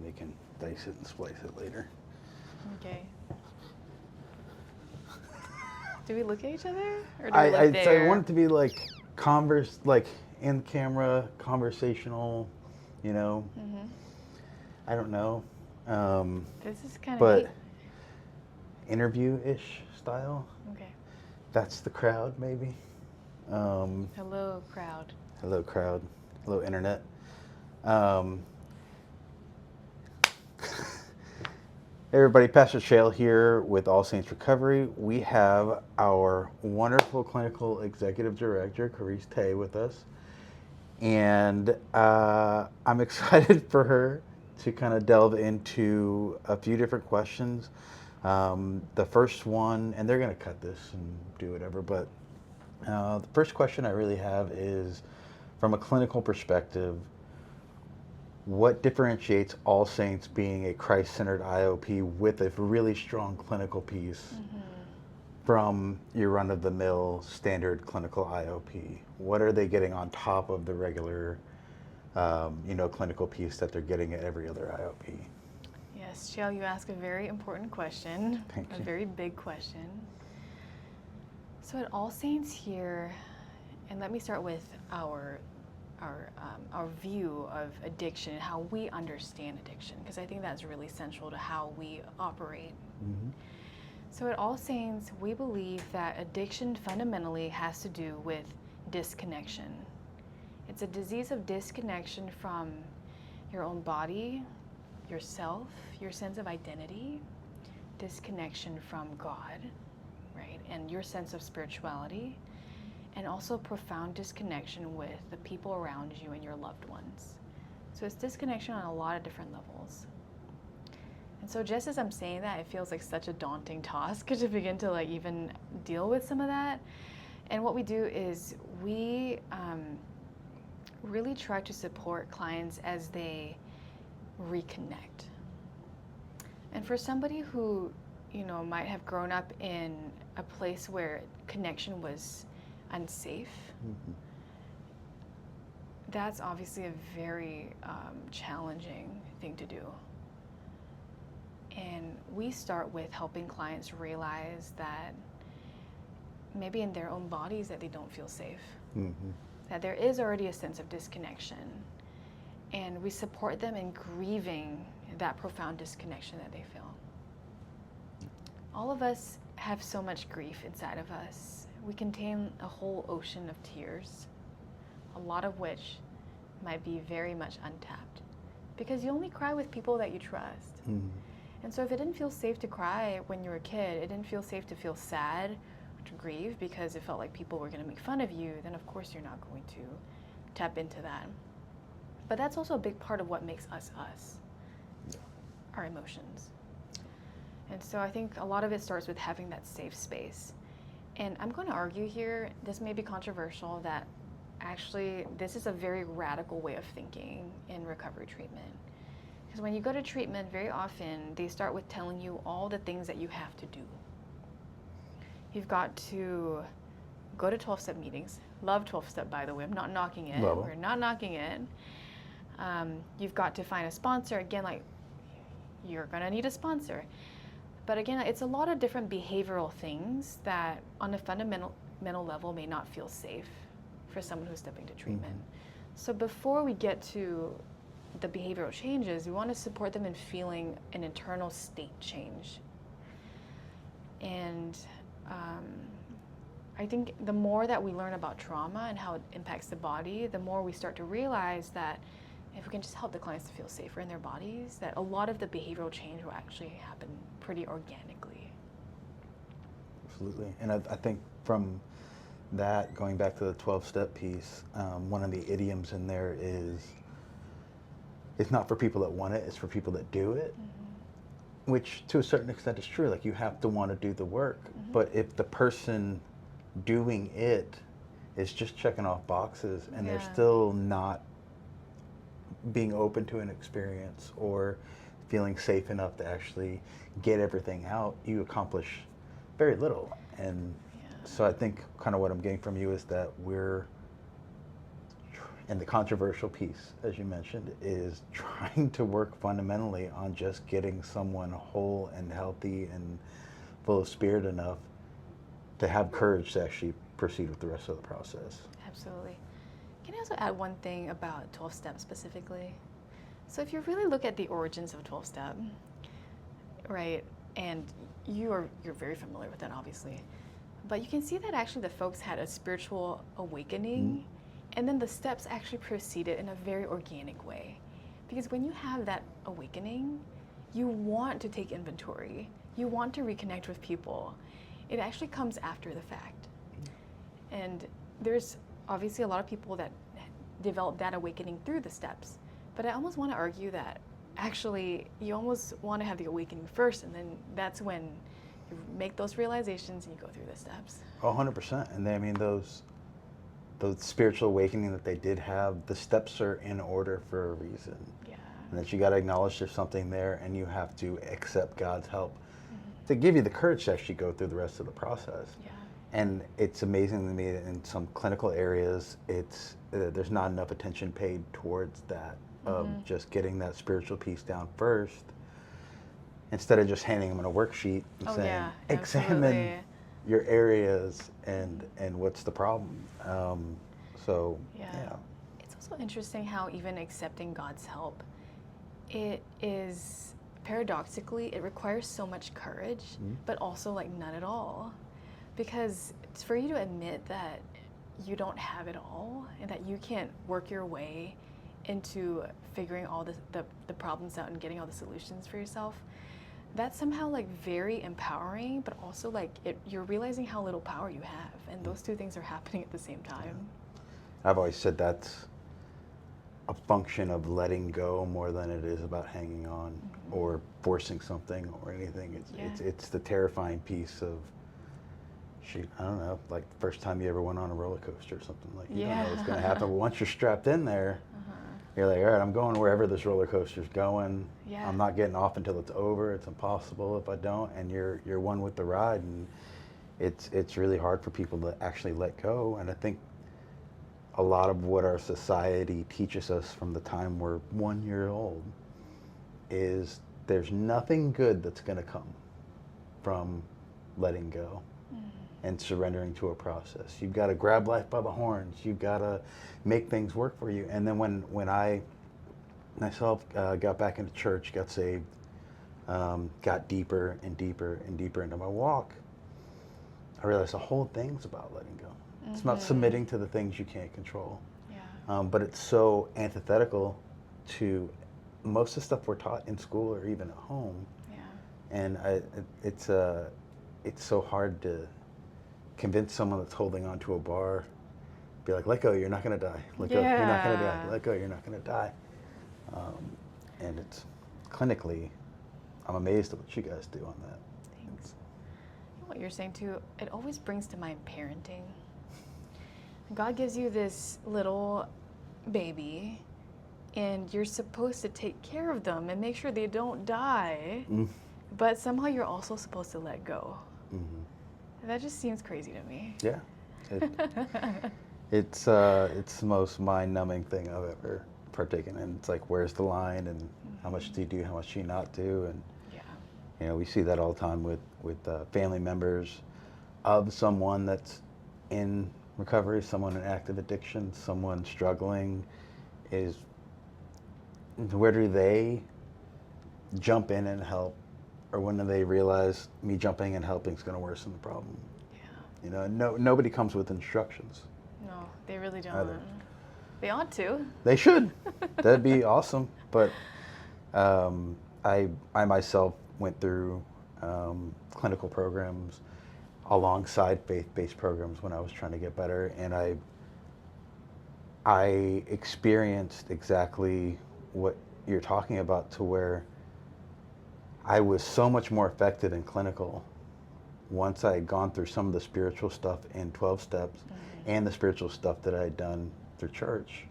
They can dice it and splice it later. Okay. Do we look at each other, or do we look there? I want it to be like in camera, conversational. You know, I don't know. This is kind of But neat. interview-ish style. Okay. That's the crowd, maybe. Hello, crowd. Hello, crowd. Hello, internet. Hey everybody, Pastor Chael here with All Saints Recovery. We have our wonderful clinical executive director, Charisse and Chael, with us. And I'm excited for her to kind of delve into a few different questions. The first one, and they're going to cut this and do whatever, but the first question I really have is, from a clinical perspective, what differentiates All Saints being a Christ-centered IOP with a really strong clinical piece from your run-of-the-mill standard clinical IOP? What are they getting on top of the regular, clinical piece that they're getting at every other IOP? Yes, Chael, you ask a very important question. Thank you. A very big question. So at All Saints here, and let me start with our view of addiction and how we understand addiction, because I think that's really central to how we operate. So at All Saints, we believe that addiction fundamentally has to do with disconnection. It's a disease of disconnection from your own body, yourself, your sense of identity, disconnection from God, right, and your sense of spirituality, and also profound disconnection with the people around you and your loved ones. So it's disconnection on a lot of different levels. And so just as I'm saying that, it feels like such a daunting task to begin to even deal with some of that. And what we do is we really try to support clients as they reconnect. And for somebody who, might have grown up in a place where connection was unsafe, that's obviously a very challenging thing to do. And we start with helping clients realize that maybe in their own bodies that they don't feel safe, that there is already a sense of disconnection. And we support them in grieving that profound disconnection that they feel. All of us have so much grief inside of us. We contain a whole ocean of tears, a lot of which might be very much untapped, because you only cry with people that you trust. And so if it didn't feel safe to cry when you were a kid, it didn't feel safe to feel sad or to grieve because it felt like people were going to make fun of you, then of course you're not going to tap into that. But that's also a big part of what makes us us, our emotions. And so I think a lot of it starts with having that safe space. And I'm going to argue here, this may be controversial, that actually this is a very radical way of thinking in recovery treatment. Because when you go to treatment, very often they start with telling you all the things that you have to do. You've got to go to 12-step meetings. Love 12-step, by the way. I'm not knocking it. We're not knocking it. You've got to find a sponsor. Again, you're going to need a sponsor. But again, it's a lot of different behavioral things that on a fundamental level may not feel safe for someone who's stepping to treatment. So before we get to the behavioral changes, we want to support them in feeling an internal state change. And I think the more that we learn about trauma and how it impacts the body, the more we start to realize that if we can just help the clients to feel safer in their bodies, that a lot of the behavioral change will actually happen pretty organically. Absolutely. And I think from that, going back to the 12-step piece, one of the idioms in there is, it's not for people that want it, it's for people that do it, which to a certain extent is true. Like, you have to want to do the work. But if the person doing it is just checking off boxes and they're still not being open to an experience or feeling safe enough to actually get everything out, you accomplish very little. And so I think kind of what I'm getting from you is that we're And the controversial piece, as you mentioned, is trying to work fundamentally on just getting someone whole and healthy and full of spirit enough to have courage to actually proceed with the rest of the process. Absolutely. Can I also add one thing about 12 step specifically? So if you really look at the origins of 12 step, right, and you're very familiar with that obviously, but you can see that actually the folks had a spiritual awakening, and then the steps actually proceeded in a very organic way. Because when you have that awakening, you want to take inventory, you want to reconnect with people. It actually comes after the fact. And there's obviously a lot of people that develop that awakening through the steps. But I almost want to argue that actually you almost want to have the awakening first, and then that's when you make those realizations and you go through the steps. 100%. And I mean, those spiritual awakening that they did have, the steps are in order for a reason. Yeah. And that you got to acknowledge there's something there, and you have to accept God's help to give you the courage to actually go through the rest of the process. Yeah. And it's amazing to me that in some clinical areas, it's there's not enough attention paid towards that, of just getting that spiritual piece down first, instead of just handing them in a worksheet and saying, examine absolutely. your areas and what's the problem. So yeah. It's also interesting how even accepting God's help, it is paradoxically, it requires so much courage, but also like none at all. Because it's for you to admit that you don't have it all and that you can't work your way into figuring all the problems out and getting all the solutions for yourself, that's somehow like very empowering, but also like you're realizing how little power you have, and those two things are happening at the same time. I've always said that's a function of letting go more than it is about hanging on or forcing something or anything. It's the terrifying piece of, shoot, I don't know, like the first time you ever went on a roller coaster or something, like you don't know what's going to happen, but once you're strapped in there, you're like, all right, I'm going wherever this roller coaster's going. I'm not getting off until it's over. It's impossible if I don't. And you're one with the ride, and it's really hard for people to actually let go. And I think a lot of what our society teaches us from the time we're 1 year old is there's nothing good that's going to come from letting go and surrendering to a process. You've got to grab life by the horns. You've got to make things work for you. And then when I myself got back into church, got saved, got deeper and deeper and deeper into my walk, I realized the whole thing's about letting go. It's about submitting to the things you can't control. But it's so antithetical to most of the stuff we're taught in school or even at home. And it's so hard to convince someone that's holding on to a bar, be like, let go, you're not going to die. Let go, you're not going to die. Let go, you're not going to die. And it's clinically, I'm amazed at what you guys do on that. Thanks. What you're saying too, it always brings to mind parenting. God gives you this little baby, and you're supposed to take care of them and make sure they don't die, but somehow you're also supposed to let go. That just seems crazy to me. Yeah. It's the most mind-numbing thing I've ever partaken in. It's like, where's the line, and how much do you do, how much do you not do? And you know, we see that all the time with family members of someone that's in recovery, someone in active addiction, someone struggling, is where do they jump in and help, or when do they realize me jumping and helping is going to worsen the problem? You know, nobody comes with instructions. No, they really don't. Either. They ought to. They should. That'd be awesome. But I myself went through clinical programs alongside faith-based programs when I was trying to get better, and I experienced exactly what you're talking about, to where I was so much more effective in clinical once I had gone through some of the spiritual stuff in 12 steps and the spiritual stuff that I had done through church,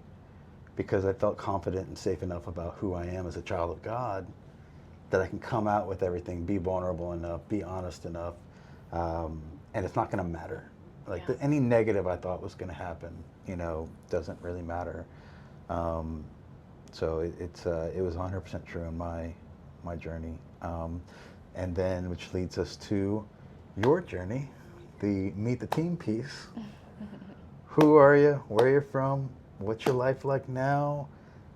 because I felt confident and safe enough about who I am as a child of God that I can come out with everything, be vulnerable enough, be honest enough, and it's not going to matter. Like any negative I thought was going to happen, you know, doesn't really matter. So it was 100% true in my journey. And then, which leads us to your journey, the meet the team piece. Who are you? Where are you from? What's your life like now?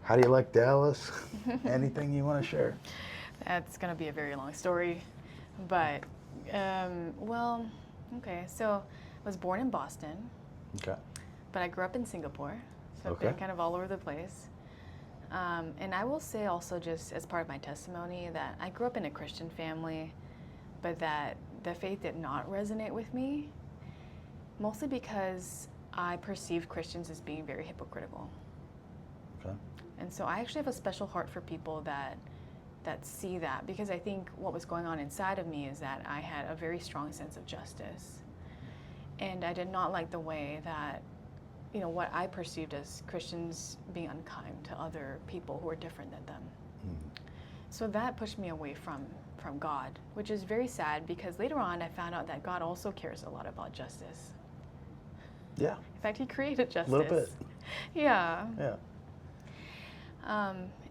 How do you like Dallas? Anything you want to share? That's going to be a very long story. But, well, okay. So I was born in Boston. Okay. But I grew up in Singapore. So I've been kind of all over the place. And I will say also, just as part of my testimony, that I grew up in a Christian family, but that the faith did not resonate with me, mostly because I perceived Christians as being very hypocritical. Okay. And so I actually have a special heart for people that see that, because I think what was going on inside of me is that I had a very strong sense of justice. And I did not like the way that, what I perceived as Christians being unkind to other people who are different than them. So that pushed me away from God, which is very sad, because later on I found out that God also cares a lot about justice. Yeah. In fact, he created justice. A little bit. Yeah. Yeah.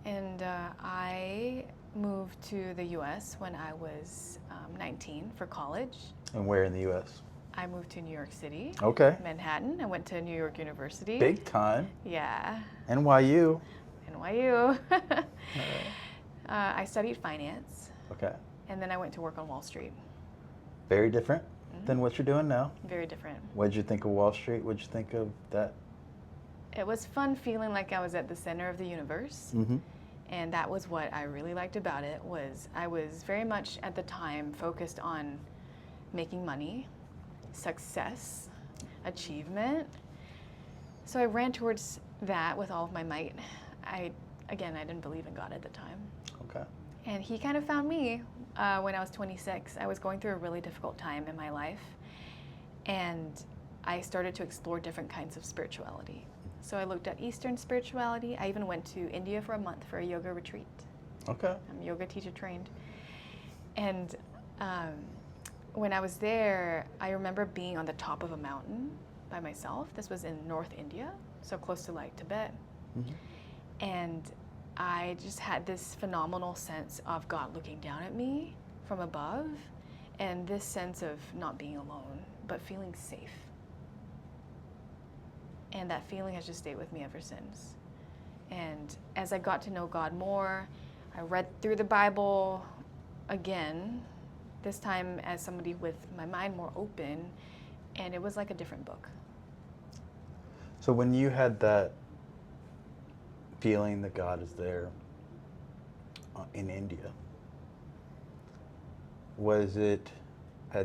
And I moved to the U.S. when I was 19 for college. And where in the U.S.? I moved to New York City. Okay. Manhattan. I went to New York University. Big time. Yeah. NYU. NYU. I studied finance. Okay. And then I went to work on Wall Street. Very different than what you're doing now. Very different. What did you think of Wall Street? What did you think of that? It was fun feeling like I was at the center of the universe. Mm-hmm. And that was what I really liked about it. Was I was very much at the time focused on making money, success, achievement. So I ran towards that with all of my might. I didn't believe in God at the time. Okay. And he kind of found me when I was 26. I was going through a really difficult time in my life. And I started to explore different kinds of spirituality. So I looked at Eastern spirituality. I even went to India for a month for a yoga retreat. Okay. I'm yoga teacher trained. And when I was there, I remember being on the top of a mountain by myself. This was in North India, so close to like Tibet. Mm-hmm. And I just had this phenomenal sense of God looking down at me from above, and this sense of not being alone, but feeling safe. And that feeling has just stayed with me ever since. And as I got to know God more, I read through the Bible again, this time as somebody with my mind more open, and it was like a different book. So when you had that feeling that God is there in India, was it,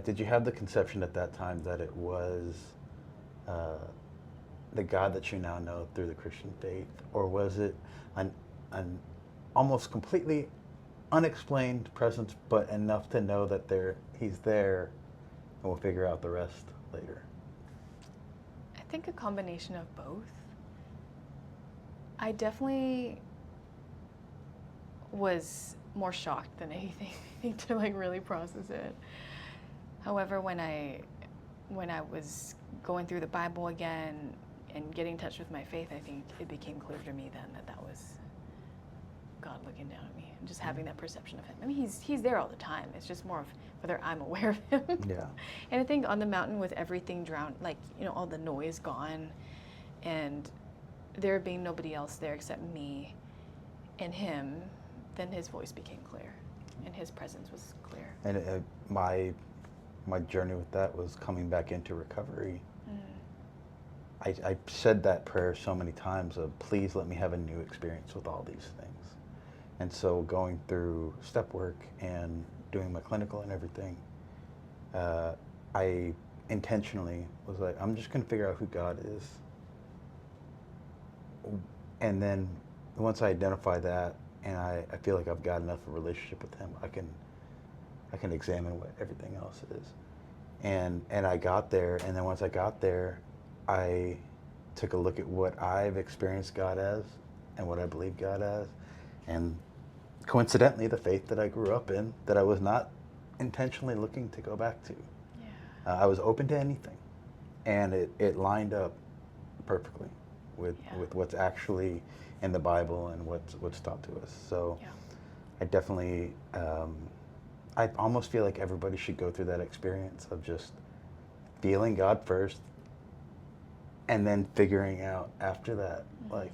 did you have the conception at that time that it was the God that you now know through the Christian faith, or was it an almost completely unexplained presence, but enough to know that he's there, and we'll figure out the rest later? I think a combination of both. I definitely was more shocked than anything, I think, to like really process it. However, when I was going through the Bible again and getting in touch with my faith, I think it became clear to me then that was God looking down at me and just having that perception of him. I mean, he's there all the time. It's just more of whether I'm aware of him. Yeah. And I think on the mountain with everything drowned, like, all the noise gone, and there being nobody else there except me and him, then his voice became clear and his presence was clear. And my journey with that was coming back into recovery. I said that prayer so many times of, please let me have a new experience with all these things. And so going through step work and doing my clinical and everything, I intentionally was like, I'm just going to figure out who God is. And then once I identify that, and I feel like I've got enough of a relationship with him, I can examine what everything else is. And I got there, and then once I got there, I took a look at what I've experienced God as and what I believe God as, and coincidentally, the faith that I grew up in, that I was not intentionally looking to go back to. Yeah. I was open to anything, and it lined up perfectly with what's actually in the Bible and what's taught to us. So Yeah. I definitely, I almost feel like everybody should go through that experience of just feeling God first, and then figuring out after that, like,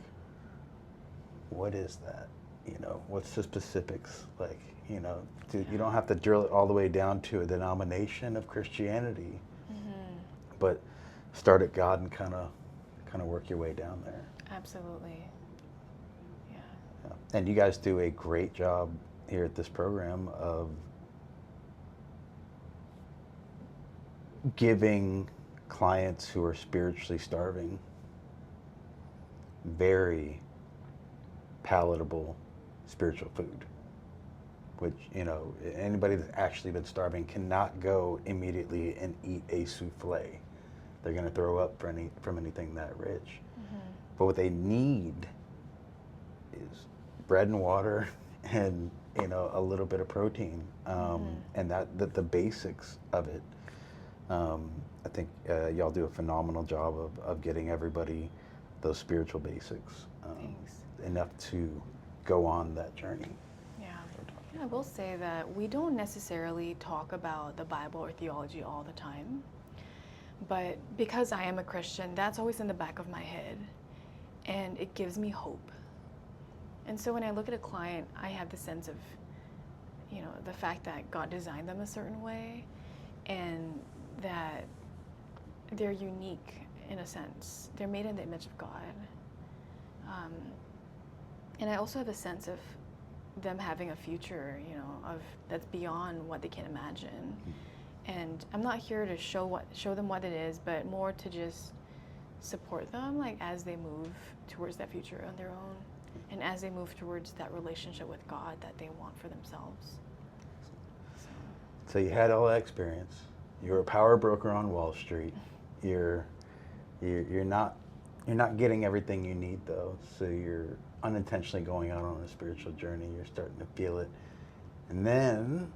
what is that? You know, what's the specifics? Like, you know, you don't have to drill it all the way down to a denomination of Christianity, but start at God and kind of work your way down there. Absolutely. Yeah. Yeah. And you guys do a great job here at this program of giving clients who are spiritually starving very palatable spiritual food, which, you know, anybody that's actually been starving cannot go immediately and eat a souffle. They're going to throw up from anything that rich. But what they need is bread and water and, you know, a little bit of protein, and that the basics of it. I think y'all do a phenomenal job of getting everybody those spiritual basics, enough to go on that journey. Yeah. I will say that we don't necessarily talk about the Bible or theology all the time, but because I am a Christian, that's always in the back of my head, and it gives me hope. And so when I look at a client, I have the sense of, you know, the fact that God designed them a certain way, and that they're unique in a sense. They're made in the image of God. And I also have a sense of them having a future, you know, that's beyond what they can imagine. And I'm not here to show them what it is, but more to just support them, like, as they move towards that future on their own, and as they move towards that relationship with God that they want for themselves. So you had all that experience. You're a power broker on Wall Street. You're not getting everything you need, though. So you're unintentionally going out on a spiritual journey. You're starting to feel it, and then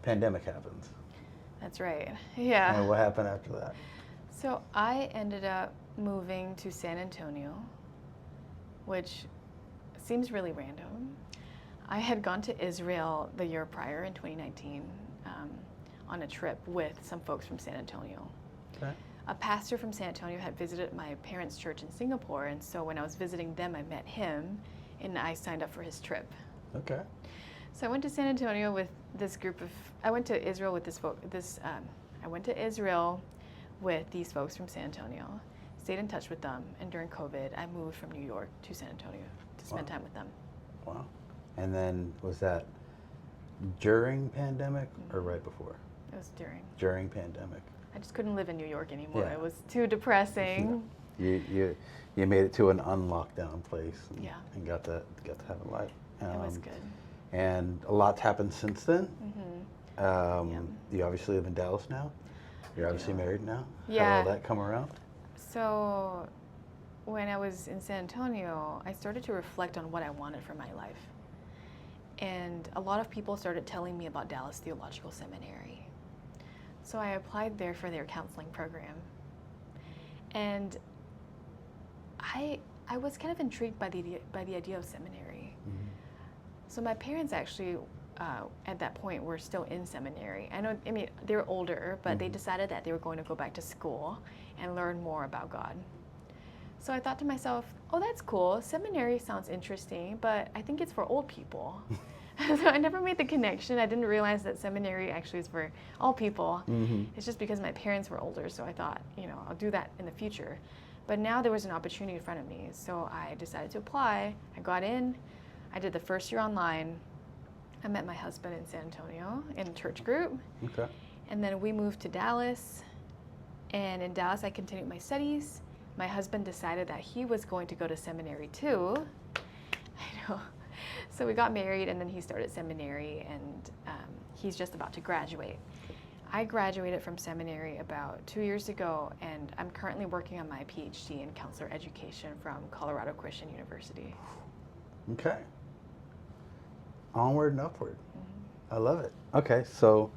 pandemic happens. That's right. Yeah. And what happened after that? So I ended up moving to San Antonio, which seems really random. I had gone to Israel the year prior in 2019 on a trip with some folks from San Antonio. Okay. A pastor from San Antonio had visited my parents' church in Singapore, and so when I was visiting them, I met him, and I signed up for his trip. Okay. So I went to San Antonio with this group of. I went to Israel with I went to Israel with these folks from San Antonio. Stayed in touch with them, and during COVID, I moved from New York to San Antonio to spend time with them. Wow. And then was that during pandemic or right before? It was during. During pandemic. I just couldn't live in New York anymore. Yeah. It was too depressing. You made it to an unlockdown place. And, Yeah. and got to have a life. It was good. And a lot's happened since then. Yeah. You obviously live in Dallas now. You're obviously married now. Yeah. How did all that come around? So when I was in San Antonio, I started to reflect on what I wanted for my life. And a lot of people started telling me about Dallas Theological Seminary. So I applied there for their counseling program. And I was kind of intrigued by the idea of seminary. So my parents actually, at that point, were still in seminary. I mean, they're older, but they decided that they were going to go back to school and learn more about God. So I thought to myself, oh, that's cool. Seminary sounds interesting, but I think it's for old people. So I never made the connection. I didn't realize that seminary actually is for all people. It's just because my parents were older, so I thought, you know, I'll do that in the future. But now there was an opportunity in front of me, so I decided to apply. I got in. I did the first year online. I met my husband in San Antonio in a church group. Okay. And then we moved to Dallas. And in Dallas, I continued my studies. My husband decided that he was going to go to seminary too. I know. So we got married, and then he started seminary, and he's just about to graduate. I graduated from seminary about 2 years ago, and I'm currently working on my PhD in counselor education from Colorado Christian University. Okay. Onward and upward. I love it. Okay, so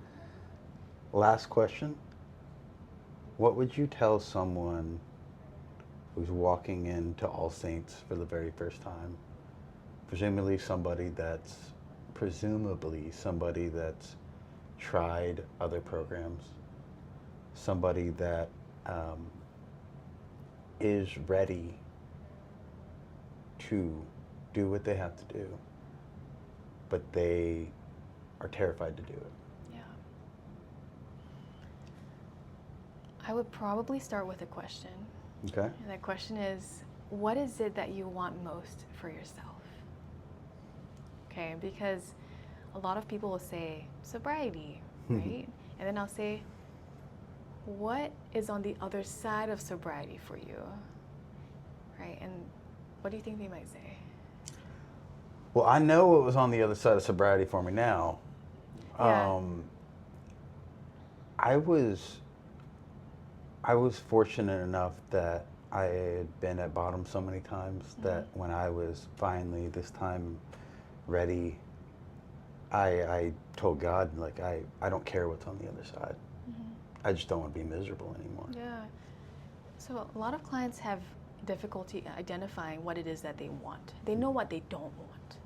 last question. What would you tell someone who's walking into All Saints for the very first time. Presumably somebody that's tried other programs, somebody that is ready to do what they have to do, but they are terrified to do it. Yeah. I would probably start with a question. Okay. And that question is, what is it that you want most for yourself? Okay, because a lot of people will say sobriety, right? And then I'll say, what is on the other side of sobriety for you? Right? And what do you think they might say? Well, I know what was on the other side of sobriety for me now. Yeah. I was fortunate enough that I had been at bottom so many times that when I was finally this time ready, I told God, like, I don't care what's on the other side. I just don't want to be miserable anymore. Yeah. So a lot of clients have difficulty identifying what it is that they want. They know what they don't want.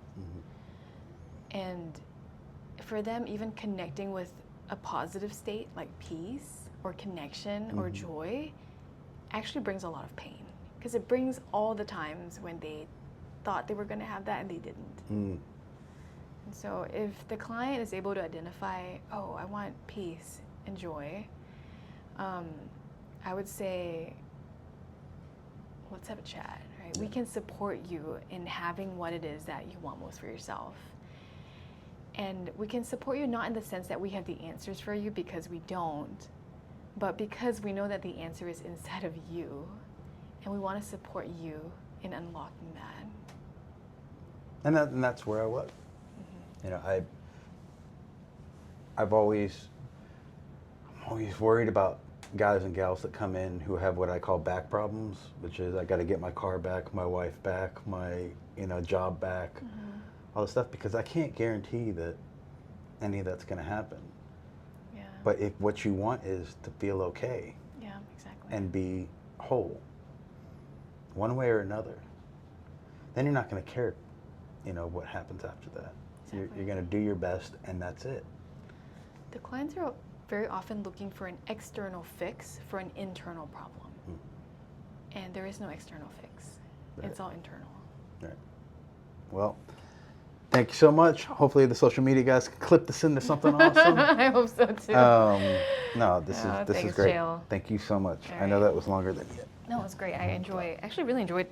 And for them, even connecting with a positive state like peace or connection or joy actually brings a lot of pain, because it brings all the times when they thought they were going to have that and they didn't. And so if the client is able to identify, oh, I want peace and joy, I would say, let's have a chat, right? We can support you in having what it is that you want most for yourself. And we can support you not in the sense that we have the answers for you, because we don't, but because we know that the answer is inside of you, and we want to support you in unlocking that. And that's where I was. You know, I'm always worried about guys and gals that come in who have what I call back problems, which is I got to get my car back, my wife back, my job back, all this stuff, because I can't guarantee that any of that's going to happen. Yeah. But if what you want is to feel okay, Yeah, exactly. and be whole, one way or another, then you're not going to care, what happens after that. Exactly. You're going to do your best, and that's it. The clients are very often looking for an external fix for an internal problem. And there is no external fix. Right. It's all internal. Right. Well, thank you so much. Hopefully the social media guys can clip this into something awesome. I hope so too. No, this is Thanks, great. Chael. Thank you so much. All I know right. that was longer than you. No, it was great. I actually really enjoyed